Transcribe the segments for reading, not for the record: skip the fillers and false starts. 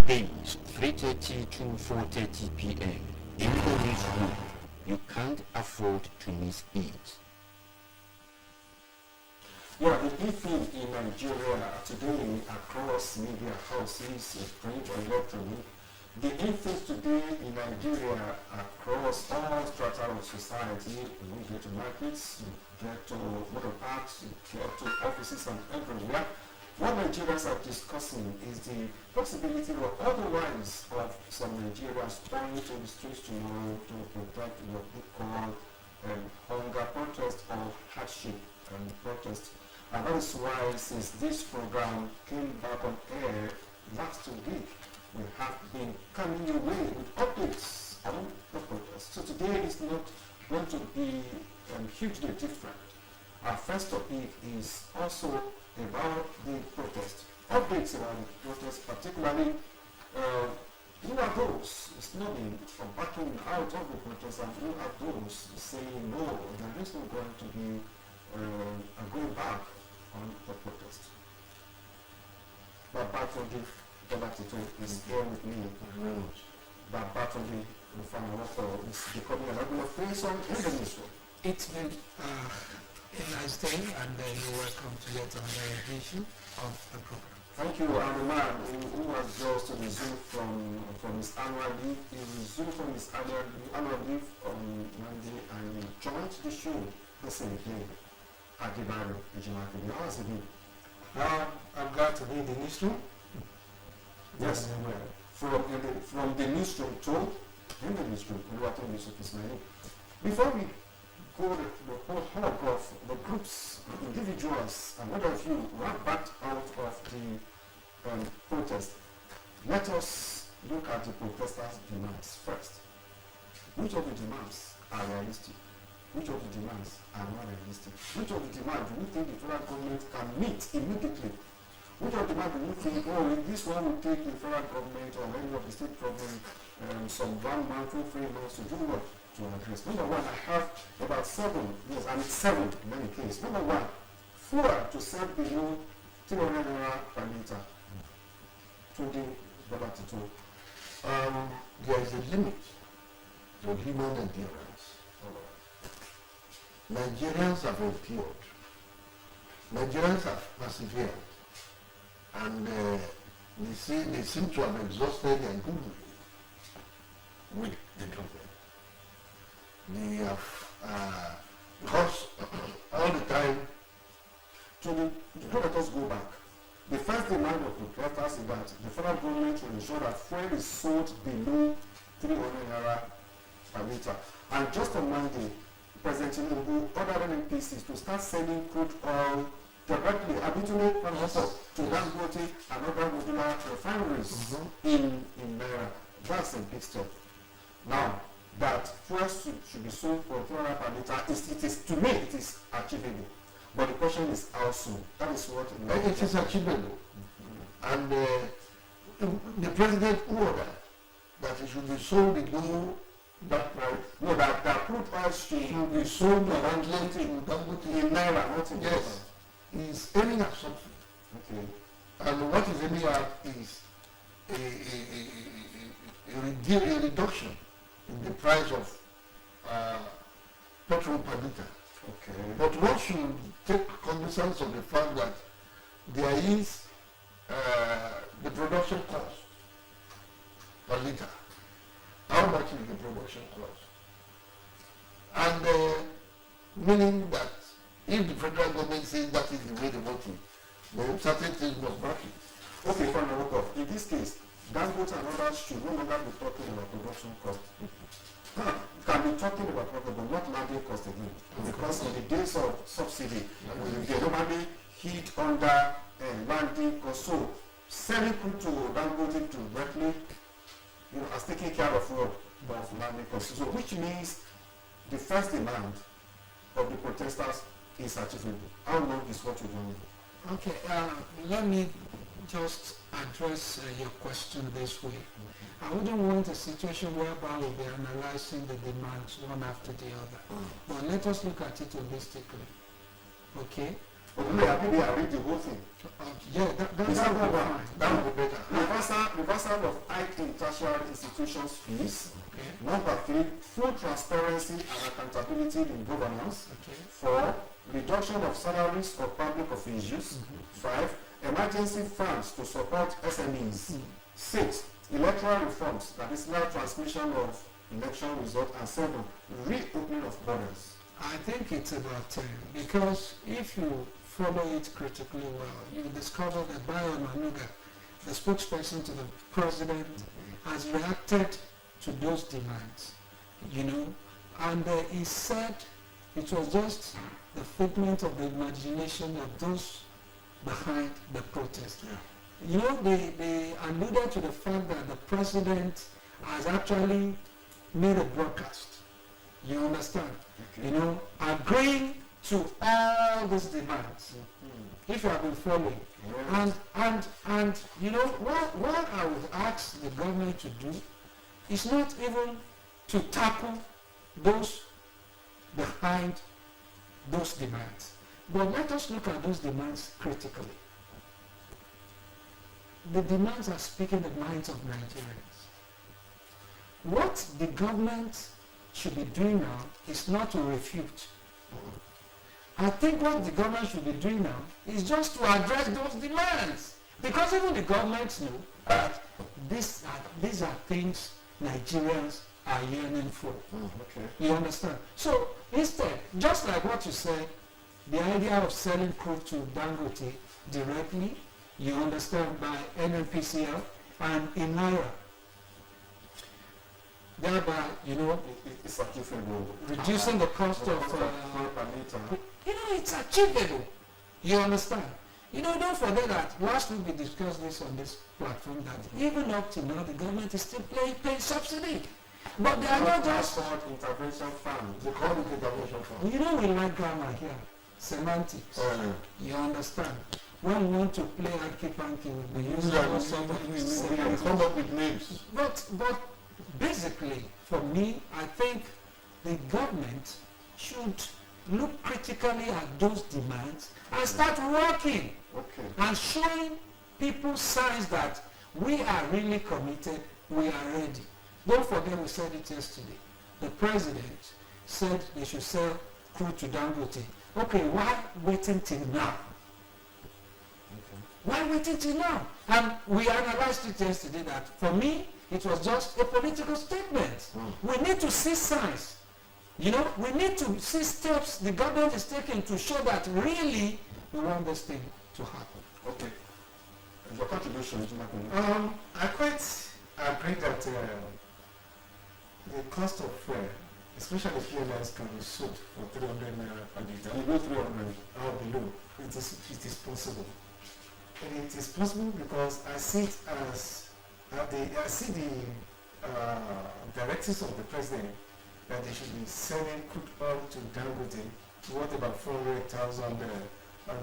Weekdays, 3:30 to 4:30 p.m. in the newsroom. You can't afford to miss it. Yeah, the issue in Nigeria today across media houses, print or electronic, the issues today in Nigeria across all strata of society, we get to markets, you get to motor parks, you get to offices and everywhere. What Nigerians are discussing is the possibility or otherwise of some Nigerians going to the streets tomorrow to protect what we call hunger protest or hardship protest. And that is why, since this program came back on air last week, we have been coming your way with updates on the protest. So today is not going to be hugely different. Our first topic is also about the protest. Updates about the protest, particularly who are those snubbing or backing out of the protest, and who are those saying no, there is not going to be a going back on the protest. But Babatunde is here with me. Babatunde is becoming a regular face on in the newsroom. It's been a nice day, and you're welcome to yet another edition of the program. Thank you. And the man who has just resumed from his annual leave, he resumed from his annual leave on Monday and he joined the show the same day. Adibaro Ejimaki, how has it been? I'm glad to be in the newsroom. Yes, from the newsroom to in the newsroom, Oluwatoyin Yusuf is my name. Before we go the whole hog of the groups, the individuals, and what of you who are backed out of the protest, let us look at the protesters' demands first. Which of the demands are realistic? Which of the demands are not realistic? Which of the demands do you think the federal government can meet immediately? Which of the demands do you think, this one will take the federal government or any of the state government some 1 month or 3 months to do what? To address. Number one, I have about 7, yes, and it's 7 in many cases. Number one, fuel to sell below 300 naira per litre. There is a limit to human endurance. Nigerians have endured. Nigerians have persevered. And they seem to have exhausted their goodwill with the government. They have, because all the time, let us go back. The first demand of the protesters is that the federal government will ensure that fuel is sold below 300 naira per litre. And just on Monday, President Tinubu ordered NNPCs to start selling crude oil directly, habitually to Dangote and other modular refineries in Naira. That's a big step. Now, that fuel should be sold for 300 per litre, to me, it is achievable. But the question is how soon? That is what it is achievable. And the president ordered that it should be sold below that price. No, that crude oil should be sold directly to Dangote in Naira, not in Yes. He's aiming at something. Okay. And what he's aiming at is a reduction in the price of petrol per litre. Okay. But one should take cognizance of the fact that there is the production cost per litre. How much is the production cost? And meaning that if the federal government says that is the way they want it, then certain things must back it. Okay, fine, in this case, Dangote and others should no longer be talking about production cost. Can be talking about profit, but not landing cost again. Because in the days of subsidy, they normally hit under landing cost. So selling crude to Dangote directly, as taking care of landing cost. So which means the first demand of the protesters is achievable. How long is what you want? Okay, let me just address your question this way. I wouldn't want a situation whereby we'll be analyzing the demands one after the other. But let us look at it holistically. Okay? Maybe I read the whole thing. Yeah, that's Is that fine. one? That would be better. Reversal of hike in tertiary institutions fees. Okay. Number 3, full transparency and accountability in governance. Okay. 4, reduction of salaries for public officials. 5, emergency funds to support SMEs. 6, electoral reforms, that is now transmission of election results. And 7, reopening of borders. I think it's about 10 because if you follow it critically well, you discover that Bayo Manuga, the spokesperson to the president, has reacted to those demands, and he said it was just the figment of the imagination of those behind the protest. They alluded to the fact that the president has actually made a broadcast. You understand? Okay. Agreeing to all these demands. If you have been following. Yes. And what I would ask the government to do is not even to tackle those behind those demands. But let us look at those demands critically. The demands are speaking the minds of Nigerians. What the government should be doing now is not to refute. I think what the government should be doing now is just to address those demands. Because even the government know that these are things Nigerians are yearning for. Okay. You understand? So instead, just like what you said, the idea of selling crude to Dangote directly, you understand, by NNPCL and in Naira. Thereby, It's achievable. reducing the cost of, per liter. it's achievable. You understand? Don't forget that last week we discussed this on this platform that even up to now the government is still paying subsidy. But they are not just... called intervention fund. They call it intervention fund. we like grammar here. Semantics. You understand? When we want to play hanky-panky, we use all sort of We semantics. come up with names. But basically, for me, I think the government should look critically at those demands and start working Okay. and showing people signs that we are really committed, we are ready. Don't forget we said it yesterday. The president said they should sell crude to Dangote. Okay, why waiting till now? Why waiting till now? And we analyzed it yesterday that for me, it was just a political statement. We need to see signs. We need to see steps the government is taking to show that really we want this thing to happen. Okay. Your contribution, to my opinion. I quite agree that the cost of fuel, especially fuels, can be sold for 300 naira per liter. Below 300. Or below. It is possible. And it is possible because I see it as I see the directives of the president that they should be selling crude oil to Dangote worth about 400,000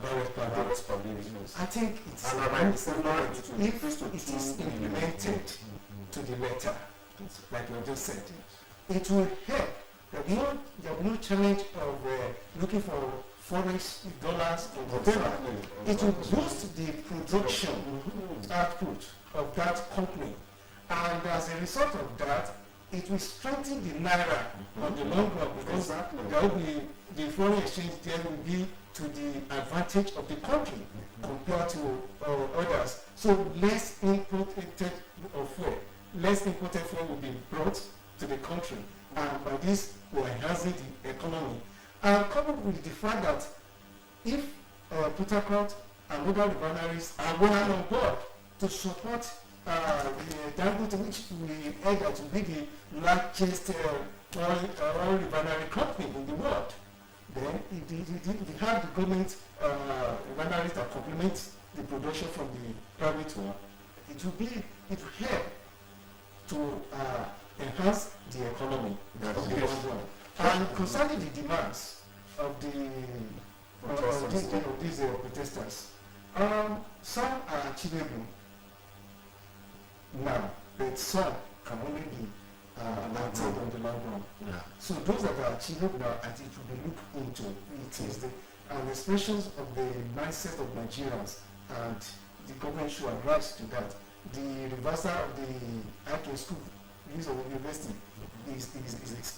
barrels per day. Yes. I think it's And by December, it will if increase to it is 2 million. implemented to the letter, like we just said, it will help. There will be no challenge of looking for forex dollars or whatever. It will boost the production output of that company, and as a result of that, it will strengthen the naira on the long run because there will be the foreign exchange there will be to the advantage of the country compared to others. So less imported fuel will be brought to the country, and by this will enhancing the economy. And coupled with the fact that if Port Harcourt and other refineries are well on board to support the Dangote, which we heard that will be the largest oil refinery company in the world, then they have the government refineries that complement the production from the private one. It will help to enhance the economy of the long run. And concerning the demands of these protesters, some are achievable now, but some can only be attained on the long run. Yeah. So those that are achievable now, and it will be looked into, it is and expressions of the mindset of Nigerians, and the government should address to that. The reversal of the high school use of university is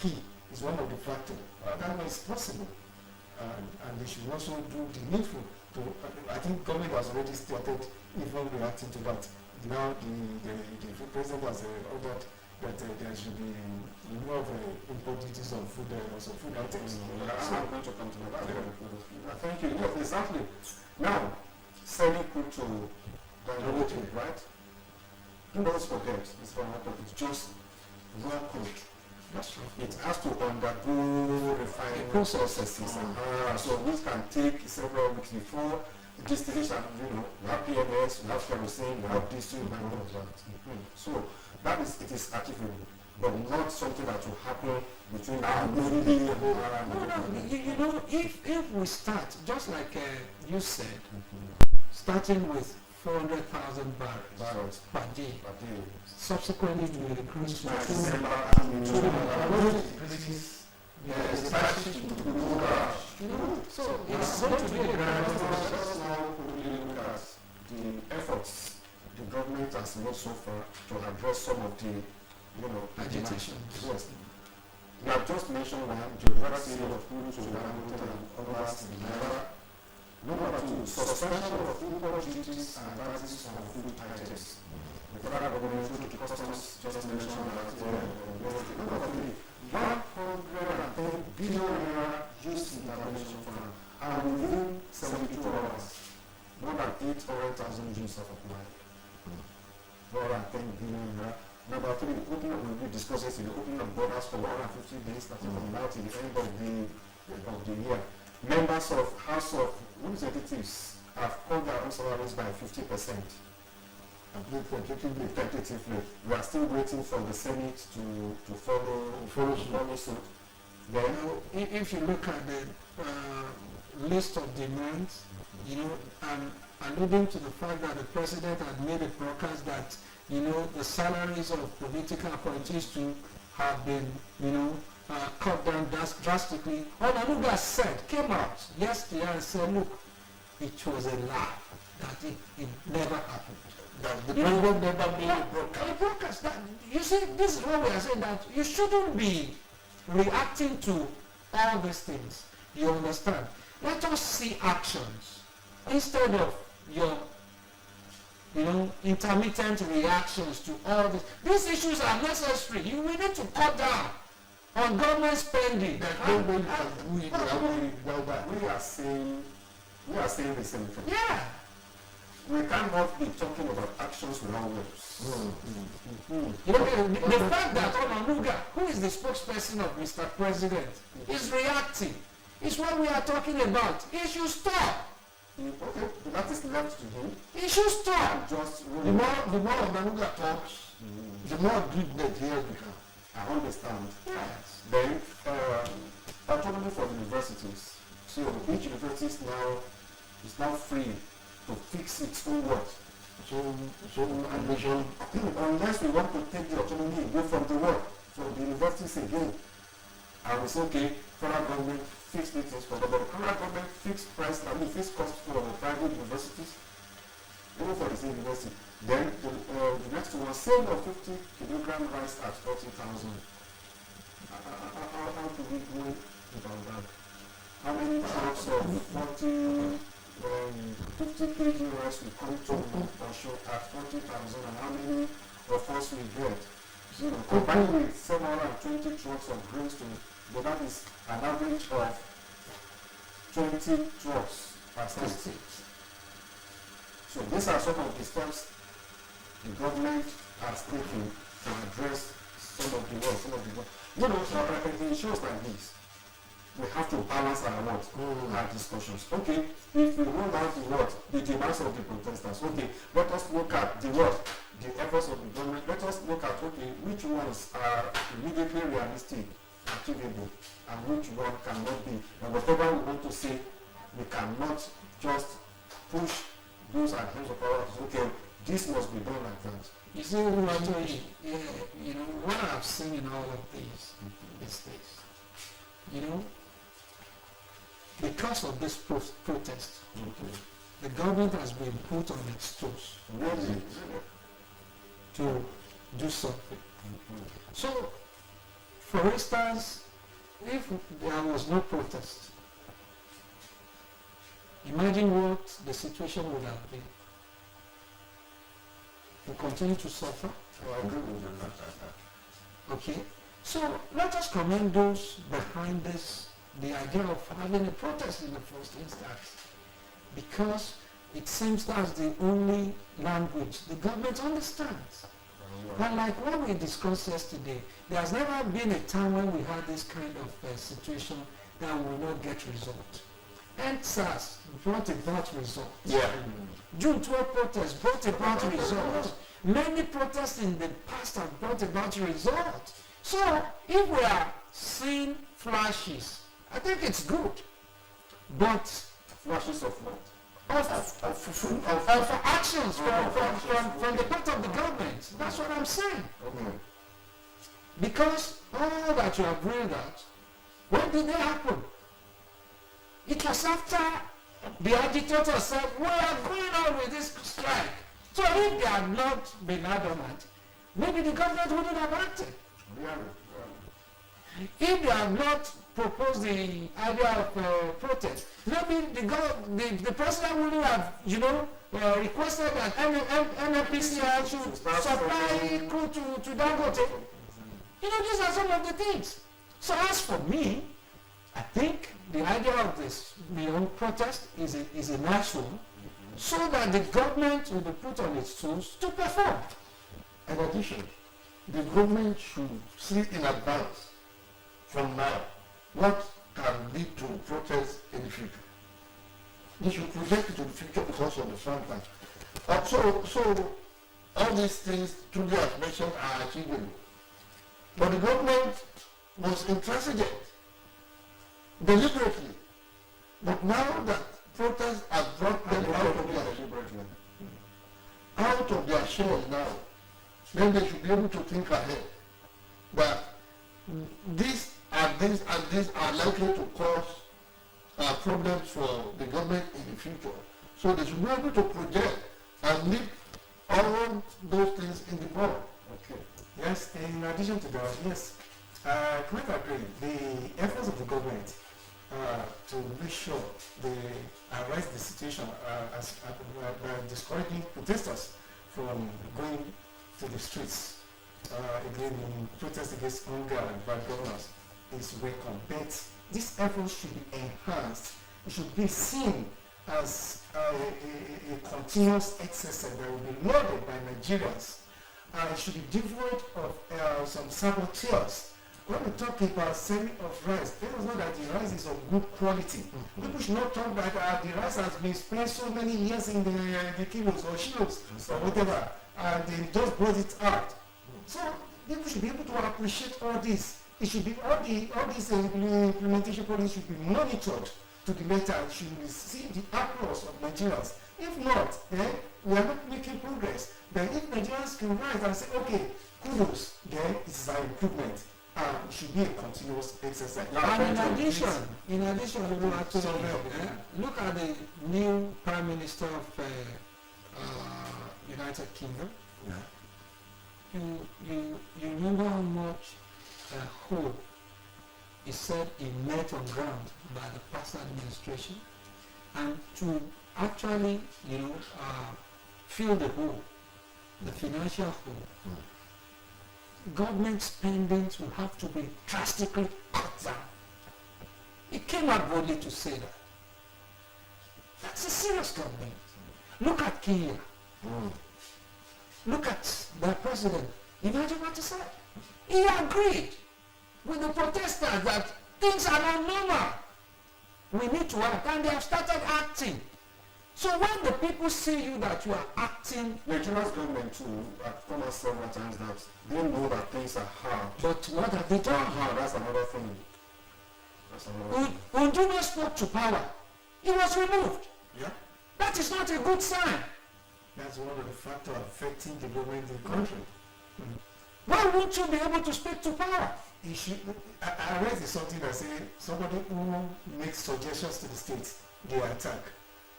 key, is one of the factors. That way is possible, and they should also do the needful to, I think government has already started even reacting to that. Now the president has ordered that there should be more of import duties on food, also food items. I'm going to come to that. Thank you. Yes, exactly. Now, selling food to the right? Don't always forget, it's just raw crude. That's right. It has to undergo refining processes, so which can take several weeks before distillation. You have PMS, you have kerosene, you have diesel, and all of that. So it is achievable, but not something that will happen between now and No, if we start, just like you said, starting with 400,000 barrels per day, subsequently we will increase to so it's going to be a the efforts the government has made so far to address some of the agitation. Yes. We have just mentioned one, geography of food to and others. Number two, suspension of import duties and taxes on food items. The federal government to customs just mentioned that. Number three, 110 billion naira used in the intervention fund, and within 72 hours, more than 800,000 Jews have applied. 110 billion naira. Number three, we'll be discussing the opening of borders for 150 days, starting from now till the end of the year. Members of House of Representatives have cut their own salaries by 50%. Tentatively. We are still waiting for the Senate to follow suit. Then, if you look at the list of demands, and alluding to the fact that the president had made a broadcast that the salaries of political appointees have been cut down drastically. Adeleke came out yesterday and said, look, it was a lie, that it never happened. That the president never made a broadcast. You see, this is what we are saying, that you shouldn't be reacting to all these things. You understand? Let us see actions instead of your intermittent reactions to all this. These issues are necessary. We need to cut down on government spending. We are saying the same thing. Yeah. We cannot be talking about actions without words. The fact that Onanuga, who is the spokesperson of Mr. President, is reacting is what we are talking about. He should stop. Okay, that is left to him. He should stop. The more Onanuga talks, the more aggrieved he has become. I understand. Yes. Then, autonomy for universities. So each university is now free to fix its own work. So ambition. Unless we want to take the autonomy away from the work, from the universities again, and we say, okay, federal government fix things for the federal government fixed cost for the private universities, even for the same university. Then the next one, sale of 50 kilogram rice at 40,000. How do we go about that? How many trucks of 50 kg rice will come to Osun at 40,000, and how many of us will get? Combined with 720 trucks of grains but that is an average of 20 trucks per state. So these are some of the steps the government has taken to address some of the work. In shows like this, we have to balance our discussions. Okay, if we roll out the demands of the protesters, okay, let us look at the efforts of the government. Let us look at, okay, which ones are immediately realistic, achievable, and which one cannot be. And whatever we want to say, we cannot just push those ahead of ours. Okay, this must be done like that. You see, what I've seen in all of these is this. because of this protest, Okay. the government has been put on its toes Really? to do something. Mhm. So, for instance, if there was no protest, imagine what the situation would have been. We continue to suffer. I agree with you. Okay? So let us commend those behind this, the idea of having a protest in the first instance. Because it seems that's the only language the government understands. And like what we discussed yesterday, there has never been a time when we had this kind of situation that will not get result. NSAS brought about results. Yeah. June 12 protests brought about results. Many protests in the past have brought about results. So if we are seeing flashes, I think it's good. But Flashes of what? of actions from the part of the government, that's what I'm saying. Okay. Because all that you have read out, when did they happen? It was after the agitator said, we are going on with this strike. So if they had not been adamant, maybe the government wouldn't have acted. If they had not proposed the idea of protest, maybe the president wouldn't have, requested that NNPCL should supply crude to Dangote. These are some of the things. So as for me, I think the idea of this protest is a nice one, so that the government will be put on its toes to perform. In addition, the government should see in advance from now what can lead to protests in the future. They should project it to the future because of the fact that so all these things Tunde has mentioned are achievable. But the government was intransigent deliberately. But now that protests have brought them out of their shell now, then they should be able to think ahead that this and this are likely to cause problems for the government in the future. So they should be able to project and leave all those things in the board. Okay. Yes, in addition to that, yes, I quite agree. The efforts of the government to make sure they arrest the situation by discouraging protesters from going to the streets again in protest against hunger and bad governance is welcome. But this effort should be enhanced. It should be seen as a continuous exercise that will be lauded by Nigerians. It should be devoid of some saboteurs. When we talk about selling of rice, let us know that the rice is of good quality. People should not talk that the rice has been spent so many years in the kilos or kilos or whatever, and they just brought it out. So people should be able to appreciate all this. It should be all these implementation policies should be monitored to the letter. And should receive the applause of Nigerians. If not, we are not making progress. Then if Nigerians can rise and say, okay, kudos, then it is an improvement. It should be a continuous exercise. And in addition, look at the new Prime Minister of United Kingdom. Yeah. You remember how much hope he said he met on ground by the past administration, and to actually fill the hole, the financial hole. Government spendings will have to be drastically cut down. He came out boldly to say that. That's a serious government. Look at Kenya. Look at the president. Imagine what he said. He agreed with the protesters that things are not normal. We need to act, and they have started acting. So when the people see you that you are acting, Nigeria's government too have come out several times that they know that things are hard. but what have they done? That's another thing. Unduma spoke to power. He was removed. Yeah, That is not a good sign. that's one of the factors affecting the government in the country. When Why won't you be able to speak to power? I read something that said somebody who makes suggestions to the state, they attack.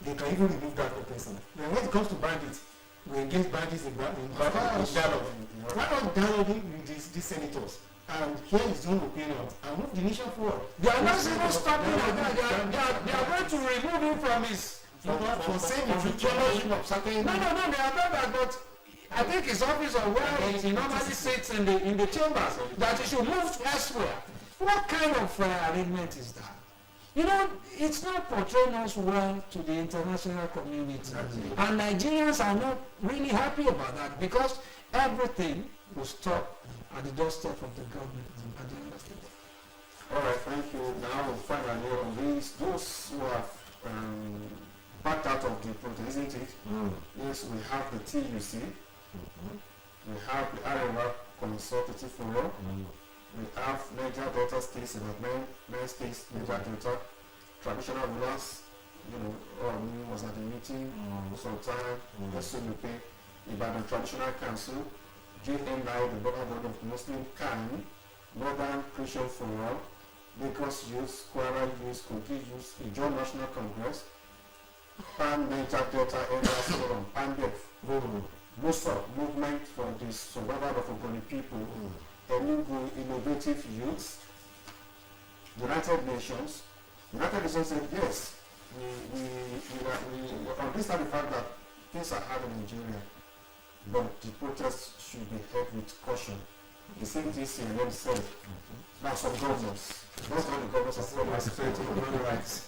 They can even remove that person. Then when it comes to bandits, we engage bandits in dialogue. Why not dialoguing with these senators? And here is his own opinion and move the nation forward. They are not even stopping at that. They are going to remove him from his... For saying the future of certain... No, they are not that, but I think his office or where he normally sits in the chambers, that he should move elsewhere. What kind of arrangement is that? You know, it's not portraying us well to the international community. And Nigerians are not really happy about that because everything will stop at the doorstep of the government at the end of the day. All right, thank you. Now, finally, on these, those who have backed out of the protest, isn't it? Yes, we have the TUC, we have the Arewa Consultative Forum, we have Niger Delta States, about nine states, Niger Delta, traditional rulers, was at the meeting, Sultan, SOUP, Ibadan Traditional Council, JNI, the Global Board of Muslim Khan, Northern Christian Forum, Lagos Youth, Kwara Youth, Kogi Youth, Ijaw National Congress, Pan Niger Delta Elders Forum, PANDEF, MOSOP, Movement for the Survival of Ogoni People, Enugu Innovative Youth, United Nations. United Nations said yes, we understand the fact that things are hard in Nigeria, but the protests should be held with caution. The same thing CNN said. Now some governors, not all the governors are respecting human rights.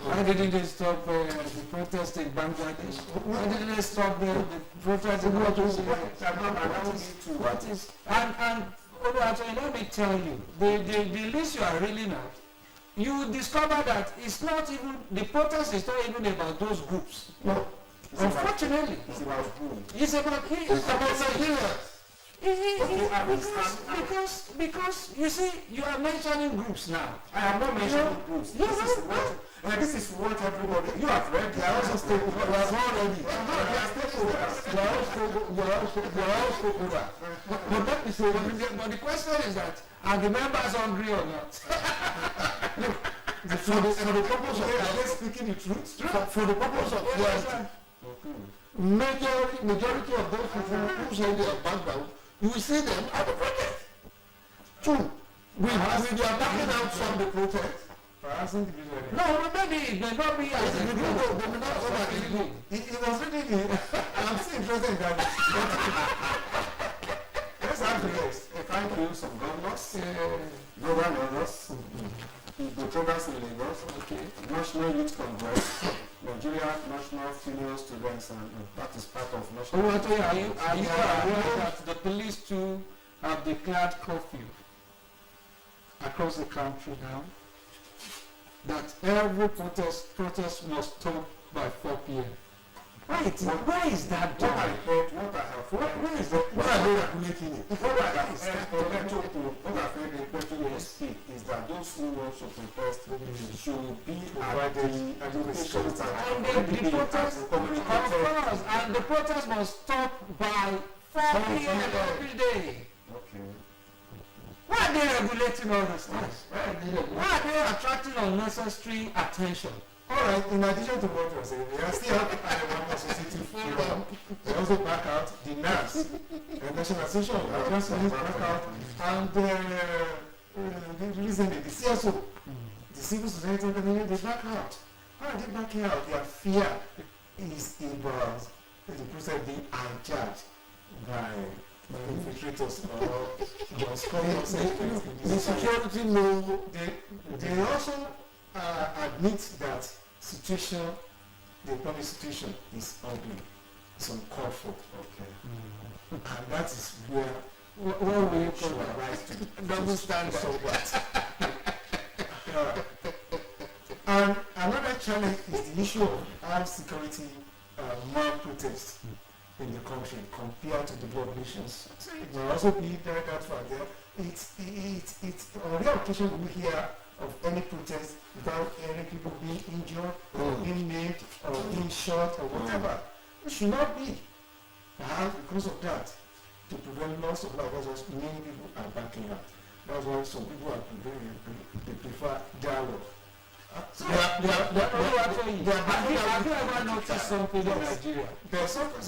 Why didn't they stop the protest in Bangladesh? Why didn't they stop the protest in what is and let me tell you, the list you are reeling out, you discover that it's not even, the protest is not even about those groups. No. Unfortunately. It's about who? It's about Nigerians. Because you see, you are mentioning groups now. I am not mentioning groups. This is what everybody, you have read, they are also stakeholders. They are already. They are stakeholders. They are all stakeholders. But the question is that, are the members hungry or not? For the purpose of, are they speaking the truth? For the purpose of clarity, majority of those people who say they are background, you will see them at the protest. Two, we are backing out from the protest. No, maybe they may not be as a group. They may not come as a group. It was really, I'm still interested in that. Let's have the rest. Thank you, some governors, governors, the programs in Lagos, National Youth Congress, Nigeria National Female Students, and that is part of National. Are you aware that the police too have declared curfew across the country now? That every protest must stop by 4 p.m. Why is that done? What is that? What are they regulating it? What I speak is that those who want to protest should be at the education and the protest must stop by 4 p.m. every day. Okay. Why are they regulating all this things? Why are they attracting unnecessary attention? All right, in addition to what you're saying, they are still having associative forum. They also back out the NAS, the National Association of Nigerian Students back out, and recently the CSO, the Civil Society Organization, they back out. Why are they backing out? Their fear is about the process being hijacked by infiltrators or scholars. The security know, they also admit that situation, the economic situation is ugly, it's uncalled for. Okay. And that is where we call the right to double standard. So that. And another challenge is the issue of armed security protest in the country compared to developed nations. It may also be that for there. It's on rare occasion we hear of any protest without any people being injured or being maimed or being shot or whatever. It should not be. Perhaps because of that, to prevent loss of life. That's what many people are backing out. That's why some people are they prefer dialogue. Have you ever noticed something in Nigeria? There's someone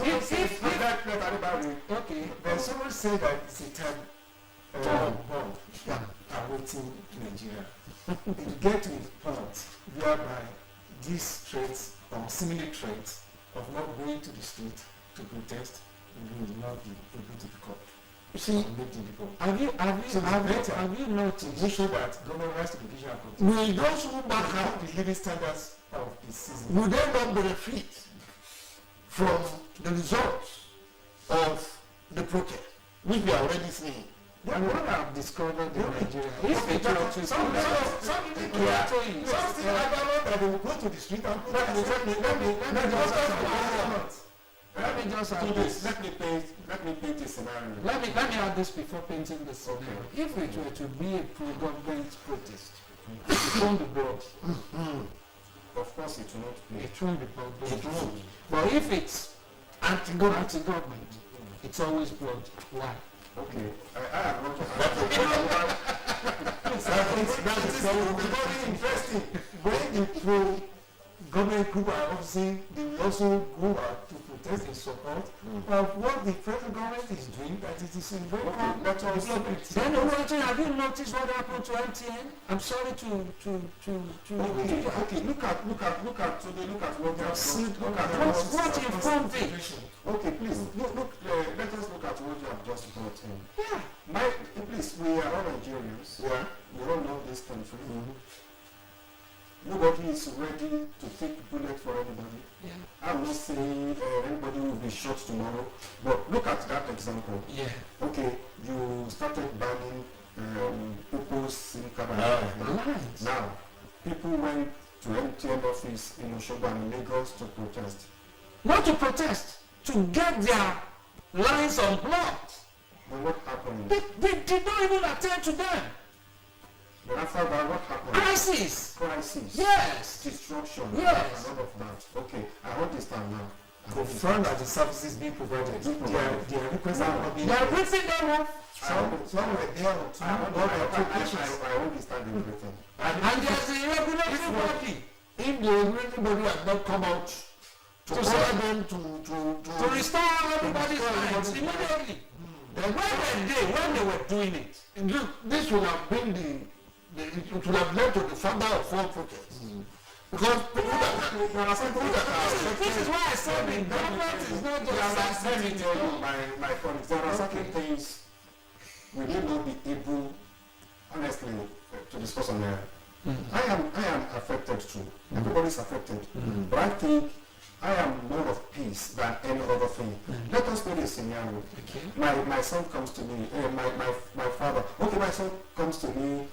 say that it's a time bomb awaiting Nigeria. It get to a point whereby these threats or similar threats of not going to the street to protest will not be able to be caught. You see, have you noticed? Make sure that government rights to education are protected. Will those who back out The living standards of the season. will they not benefit from the results of the protest, which we are already seeing? And what I've discovered in Nigeria is Some people that they will go to the street and Let me just add this. Let me paint a scenario. Let me add this before painting the scenario. Okay. If it were to be a pro-government protest, it won't be broad. Of course, it will not be. It won't be broad. It won't. But if it's anti-government, it's always broad. Why? Okay, I have not. That is very interesting. When the pro-government group are obviously, they will also go out to protest in support of what the present government is doing, that it is in very development. Then have you noticed what happened to MTN? I'm sorry to Okay, look at what they have seen. What informed it? Okay, please look. Let us look at what you have just brought in. Yeah. Please, we are all Nigerians. Yeah. We all love this country. Nobody is ready to take bullet for anybody. Yeah. I'm not saying anybody will be shot tomorrow, but look at that example. Yeah. Okay, you started banning people's SIM card. Now, people went to MTN office in Osun and Lagos to protest. Not to protest, to get their lines unblocked. But what happened? They did not even attend to them. But after that, what happened? Crisis. Yes. Destruction. Yes. And all of that. Okay, I understand now. Confirm that the services being provided, their requests are not being They are ripping them off. Some were there on time, but their applications. I understand everything. And there's a regulatory body. If the regulatory body has not come out to order them to restore everybody's rights immediately. Then when they were doing it? This would have been it would have led to the founder of all protests. Because people that are this is why I said the government is not just let me tell you, my colleagues, there are certain things we may not be able, honestly, to discuss on there. I am affected too. Everybody's affected. But I think I am more of peace than any other thing. Let us put a scenario. Okay. My son comes to me, my father, okay, my son comes to me,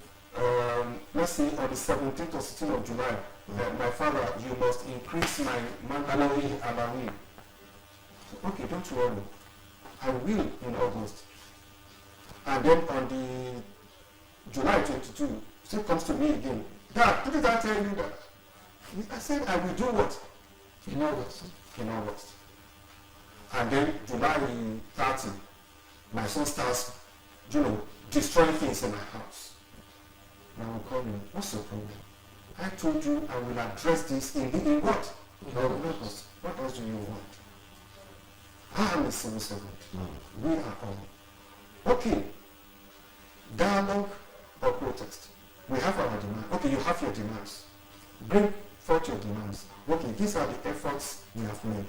let's say on the 17th or 16th of July, my father, you must increase my monthly allowance. Okay, don't worry. I will in August. And then on the July 22, still comes to me again. Dad, did I tell you that? I said I will do what? In August. And then July 30, my son starts, destroying things in my house. And I will call him, what's the problem? I told you I will address this in what? In August. What else do you want? I am a civil servant. We are all. Okay. Dialogue or protest. We have our demand. Okay, you have your demands. Bring forth your demands. Okay, these are the efforts we have made.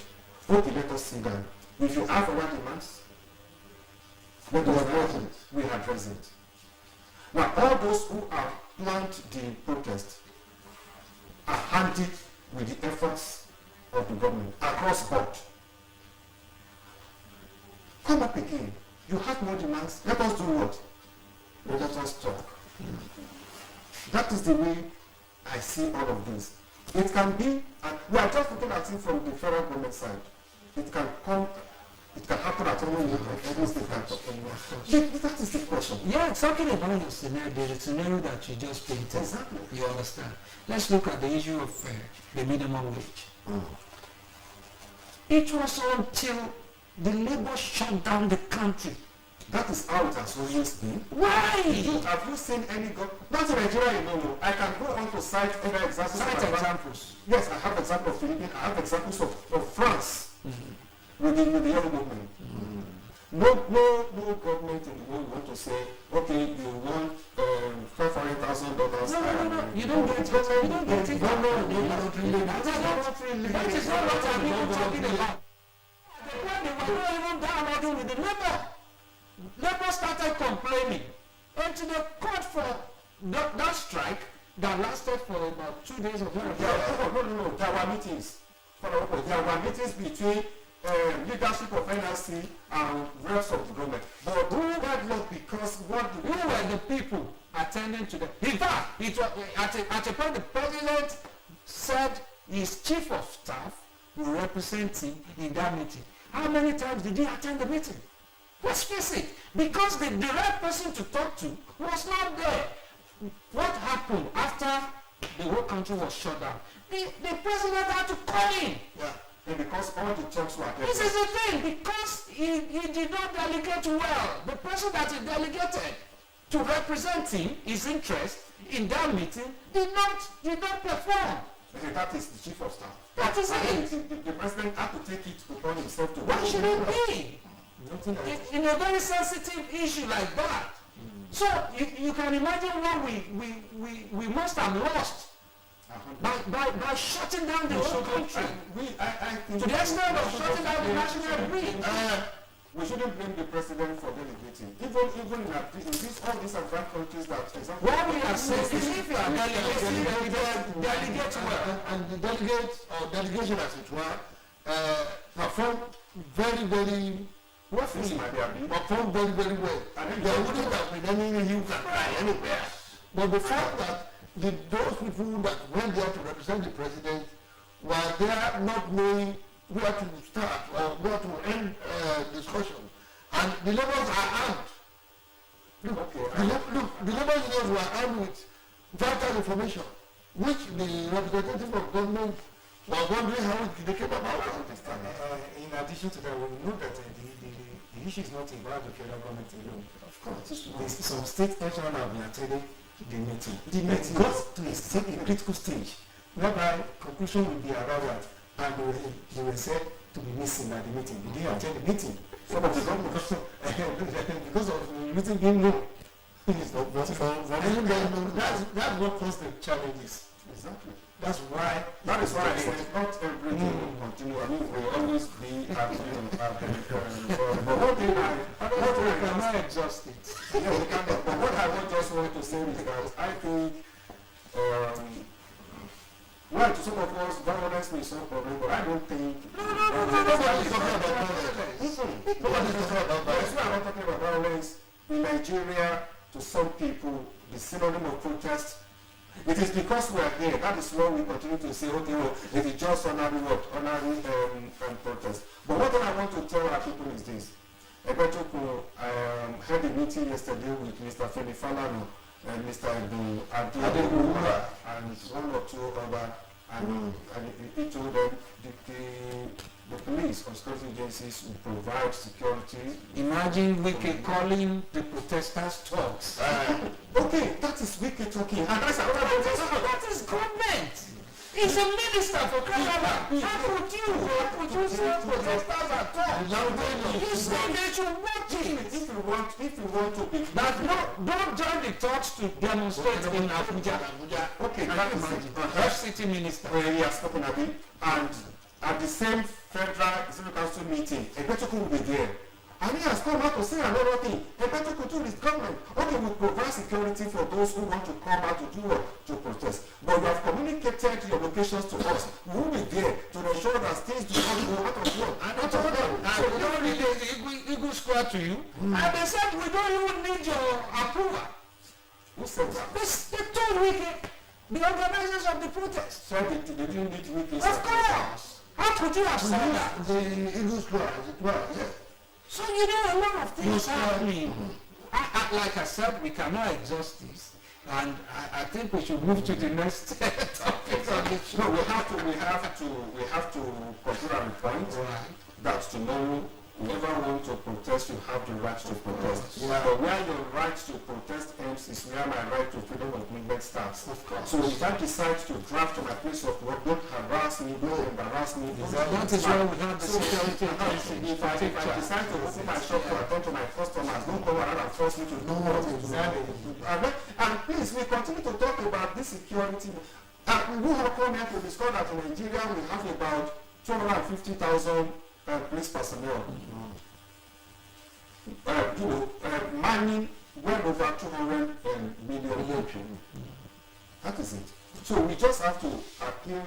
Okay, let us sit down. If you have our demands, let us address it. We address it. Now, all those who have planned the protest are handed with the efforts of the government across board. Come up again. You have more demands. Let us do what? Let us talk. That is the way I see all of this. It can be, and we are just looking at it from the federal government side. It can happen at any state. That is the question. Yeah, talking about your scenario, the scenario that you just painted. Exactly. You understand? Let's look at the issue of the minimum wage. It was until the labor shut down the country That is how it has always been. Why? Have you seen any not in Nigeria, you know. I can go on to cite other examples. Cite examples. Yes, I have examples of Philippines. I have examples of France with the yellow movement. No government in the world want to say, okay, you want $500,000. No. You don't get it. You don't get it. No. That is not what I'm even talking about. When they were not even downloading with the Labour started complaining, and to the court for that strike that lasted for about 2 days or so. No. There were meetings. There were meetings between leadership of NRC and rest of the government. But who had luck because who were the people attending to them? In fact, it was at a point the president said his chief of staff will represent him in that meeting. How many times did he attend the meeting? Let's face it, because the right person to talk to was not there. What happened after the whole country was shut down? The president had to come in. Yeah. And because all the talks were there. This is the thing, because he did not delegate well. The person that he delegated to represent him, his interest in that meeting, did not perform. That is the chief of staff. That is it. The president had to take it upon himself to. Why should it be? In a very sensitive issue like that. So you can imagine what we must have lost by shutting down the whole country. I think to the extent of shutting down the national grid. We shouldn't blame the president for delegating. Even in all these advanced countries that, for example, what we are saying is if you are delegating, delegate well. And the delegates, or delegation as it were, perform very, very perform very, very well. And there wouldn't have been any you can cry anywhere. But the fact that those people that went there to represent the president were there not knowing where to start or where to end discussion. And the Labours are armed. The Labour unions were armed with vital information, which the representative of government were wondering how they came about. In addition to that, we know that the issue is not about the federal government alone. Of course, some state national have been attending the meeting. The meeting got to a critical stage, whereby conclusion will be arrived at, and they were said to be missing at the meeting. They didn't attend the meeting. Some of the government because of the meeting being low. That's what caused the challenges. Exactly. That is why I said not everything will continue. I mean, we will always be but one thing we cannot exhaust it. Yeah, we cannot. But what I just want to say is that I think, well, to some of us, violence may solve problem, but I don't think. Nobody's talking about violence. We are not talking about violence. In Nigeria, to some people, the synonym of protest. It is because we are here. That is why we continue to say, okay, well, it is just honorary protest. But what I want to tell our people is this. Ebetoko had a meeting yesterday with Mr. Femi Falano and Mr. Adeleke and one or two other, and he told them the police or security agencies will provide security. Imagine Wike calling the protesters thugs. Okay, that is Wike talking. And that is government. He's a minister for Canada. How could you say protesters are thugs? You say they should watch it. If you want to be. But don't join the thugs to demonstrate in Abuja. Okay, that is it. F-City minister. He has spoken of it. And at the same Federal Executive Council meeting, Ebetoko will be there. And he has come out to say another thing. Ebetoko to his government. Okay, we provide security for those who want to come out to do what? To protest. But you have communicated your locations to us. We will be there to ensure that things do not go out of work. And not of them. So we don't need the Eagle Square to you. And they said we don't even need your approval. Who said that? They told the organizers of the protest. So they didn't need Wike's. Of course. How could you have said that? The Eagle Square, as it were, yes. So you know a lot of things happening. Like I said, we cannot exhaust this, and I think we should move to the next topic on the show. No, we have to conclude on the point that to know whoever wants to protest, you have the right to protest. Yeah. But where your right to protest ends is where my right to freedom of movement starts. Of course. So if I decide to drive to my place of work, don't harass me, don't embarrass me. That is why we have the security agencies. If I decide to open my shop to attend to my customers, don't come around and force me to do what to do. And please, we continue to talk about this security. We have come here to discover that in Nigeria we have about 250,000 police personnel. Manning well over 200 million people. That is it. So we just have to appeal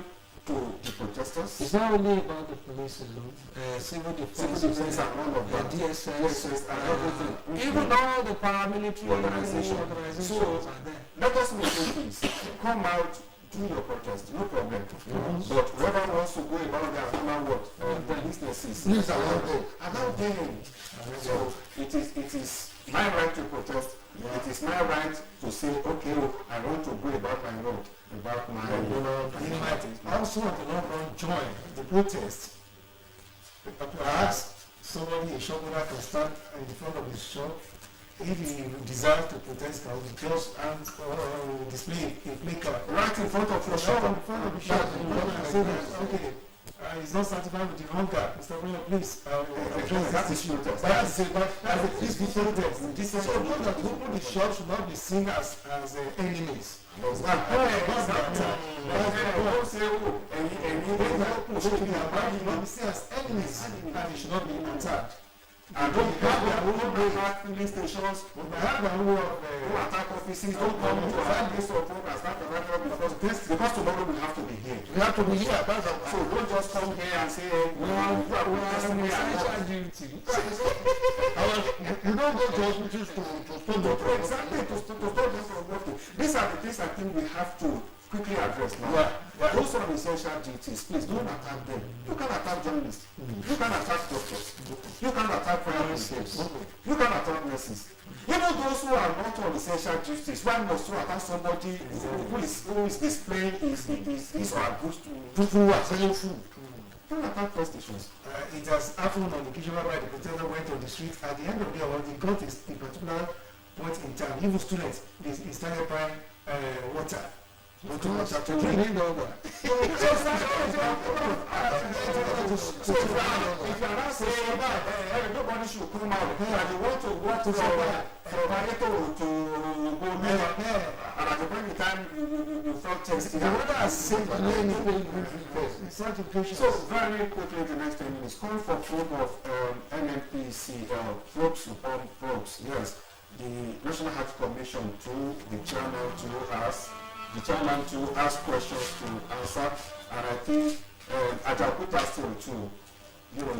to the protesters. It's not only about the police alone. Civil defense and all of that. DSS, and everything. even all the paramilitary Organizations. organizations So, are there. let us make this. Come out, do your protest, no problem. But whoever wants to go about their normal work, businesses, Please allow them. allow them. So it is my right to protest. It is my right to say, okay, I want to go about my work, about my. You might also want to not run join the protest. Perhaps somebody, a shop owner, can stand in front of his shop. If he desires to protest, can just display a placard Right in front of your shop. in front of the shop. Say that, okay, he's not satisfied with the hunger. Mr. Mayor, please. That is protest. That's a peaceful protest. So those that open the shop should not be seen as enemies. Don't say, Should not be seen as enemies, and they should not be attacked. and don't have their own filling stations, They have their own who attack offices, don't come to 5 days of work and start the record because tomorrow we have to be here. We have to be here. That's a, So don't just come here and say, we are protesting here and Essential duty. you don't go to hospitals to stop the problem. exactly to stop them from working. These are the things I think we have to quickly address now. Yeah. Those are essential duties. Please don't attack them. You can attack journalists. You can attack doctors. You can attack fire brigades. You can attack nurses. Even those who are not on essential duties, why must you attack somebody who is displaying his or goods to People who are selling food. don't attack press stations. It has happened on occasion where the protester went on the street. At the end of the day, when they got a particular point in time, even students, they started buying water. To drink over. So if you are not saying that nobody should come out and you want to walk from Adeleke to go near, and at the point in time you felt testing. The weather has saved many people. So very quickly, the next 10 minutes, call for probe of NNPC, probes upon probes. Yes, the National Health Commission to the chairman to ask. The chairman to ask questions to answer, and I think Ajakuta still too,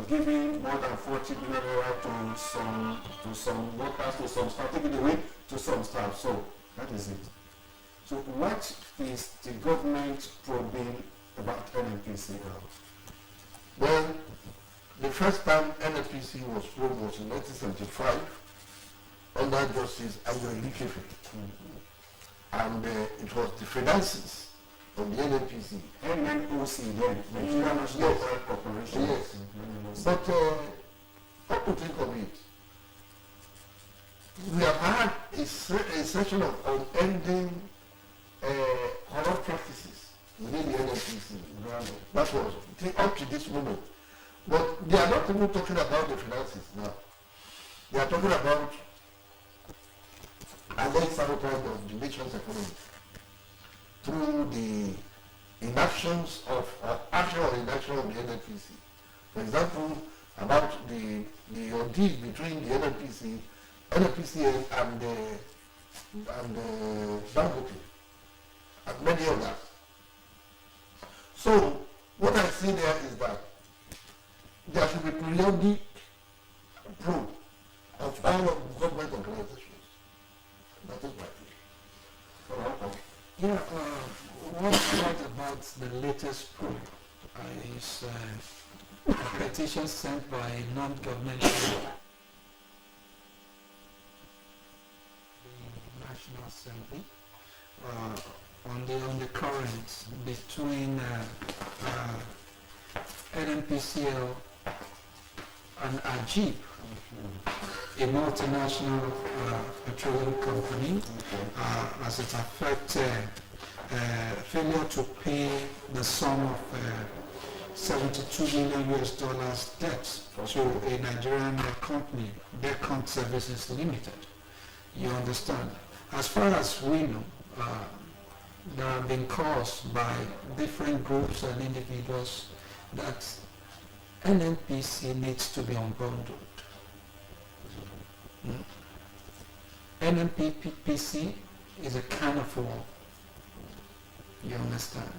giving more than 40 billion naira to some workers, to some staff, taking away to some staff. So that is it. So what is the government probing about NNPC? Well, the first time NFPC was formed was in 1975 under Justice Adeleke. And it was the finances of the NNPC. NNOC, then, Nigeria National Oil Corporation. Yes. But what to think of it? We have had a session of unending corrupt practices within the NNPC. That was up to this moment. But they are not even talking about the finances now. They are talking about against sabotage of the nation's economy through the inactions of action or inaction of the NNPC. For example, about the deal between the NNPC and Dangote and many others. So what I see there is that there should be periodic probe of all of the government organizations. That is my view. Yeah, what about the latest probe? Is a petition sent by non-governmental the National Assembly on the current between NNPCL an Ajib, a multinational petroleum company, as it affects failure to pay the sum of 72 million US dollars debt to a Nigerian company, Decon Services Limited. You understand? As far as we know, there have been calls by different groups and individuals that NNPC needs to be unbundled. NNPC is a can of war. You understand?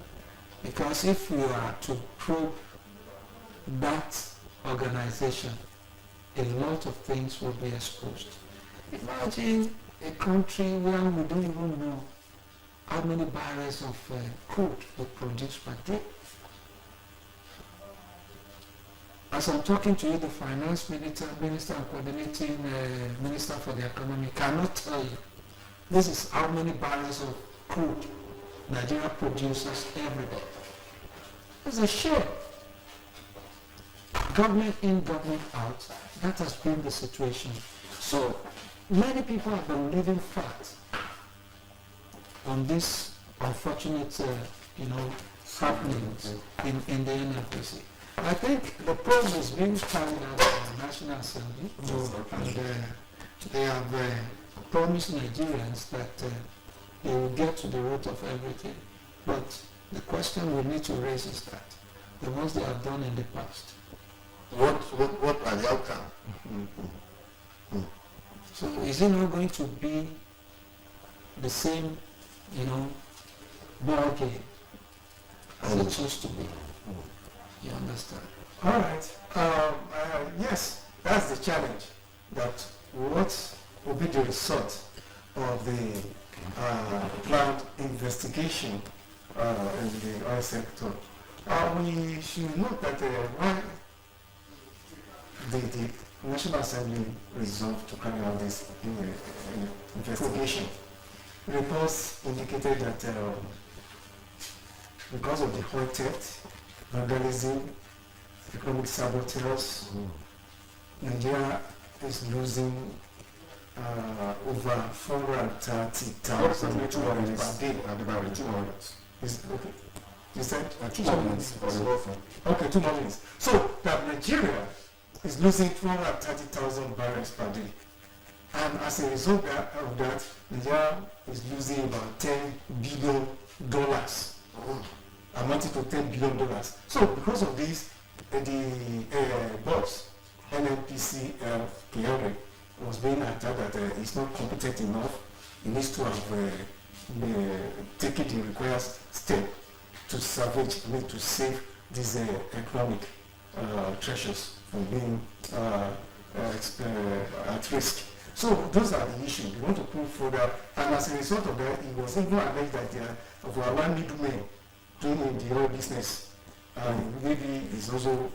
Because if we are to probe that organization, a lot of things will be exposed. Imagine a country where we don't even know how many barrels of crude we produce per day. As I'm talking to you, the finance minister and coordinating minister for the economy cannot tell you this is how many barrels of crude Nigeria produces every day. It's a shame. Government in, government out, that has been the situation. So many people have been living fat on this unfortunate, happenings in the NFPC. I think the probe is being carried out by the National Assembly, and they have promised Nigerians that they will get to the root of everything. But the question we need to raise is that the ones they have done in the past. What are the outcome? So is it not going to be the same, ball game as it used to be? You understand? All right. Yes, that's the challenge. That what will be the result of the planned investigation in the oil sector? We should note that why the National Assembly resolved to carry out this investigation. Reports indicated that because of the oil theft, vandalism, economic saboteurs, Nigeria is losing over 430,000 barrels per day. Okay. You said 2 millions. Okay, 2 millions. So that Nigeria is losing 430,000 barrels per day. And as a result of that, Nigeria is losing about $10 billion, amounting to $10 billion. So because of this, the boss, NNPC Kyari, was being attacked that he's not competent enough. He needs to have taken the required step to salvage, to save these economic treasures from being at risk. So those are the issues. We want to prove further, and as a result of that, it was even alleged that of our one middleman doing in the oil business, maybe is also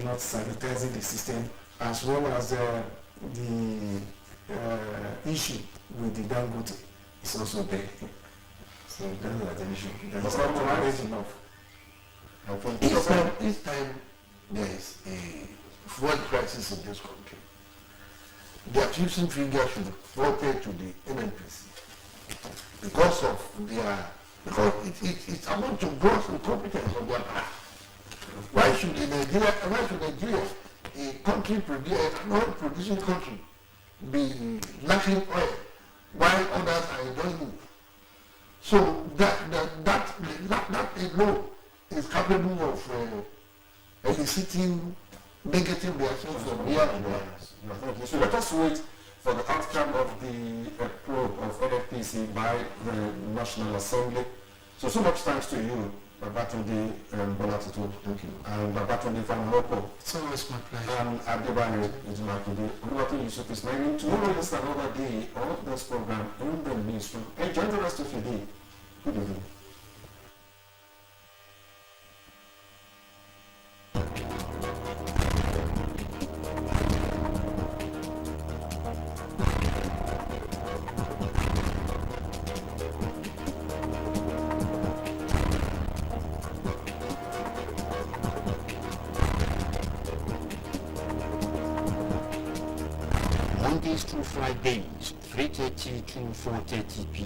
not sanitizing the system, as well as the issue with the Dangote is also there. So that's the issue. That's not managed enough. Each time there is a fuel crisis in this country, the accusing finger should be pointed to the NNPC because it's amount to gross incompetence on their part. Why should Nigeria, a country, an oil-producing country, be lacking oil while others are enjoying it? So that alone is capable of eliciting negative reactions from here and there. So let us wait for the outcome of the probe of NFPC by the National Assembly. So much thanks to you, Babatunde Bolatito. Thank you. And Babatunde Fanmoko. It's always my pleasure. And Adebayo Ijumakide. Oluwatoyin Yusuf is my name. Tomorrow is another day of this program in the newsroom. Enjoy the rest of your day. Good evening. Mondays to Fridays, 3:30 to 4:30 p.m.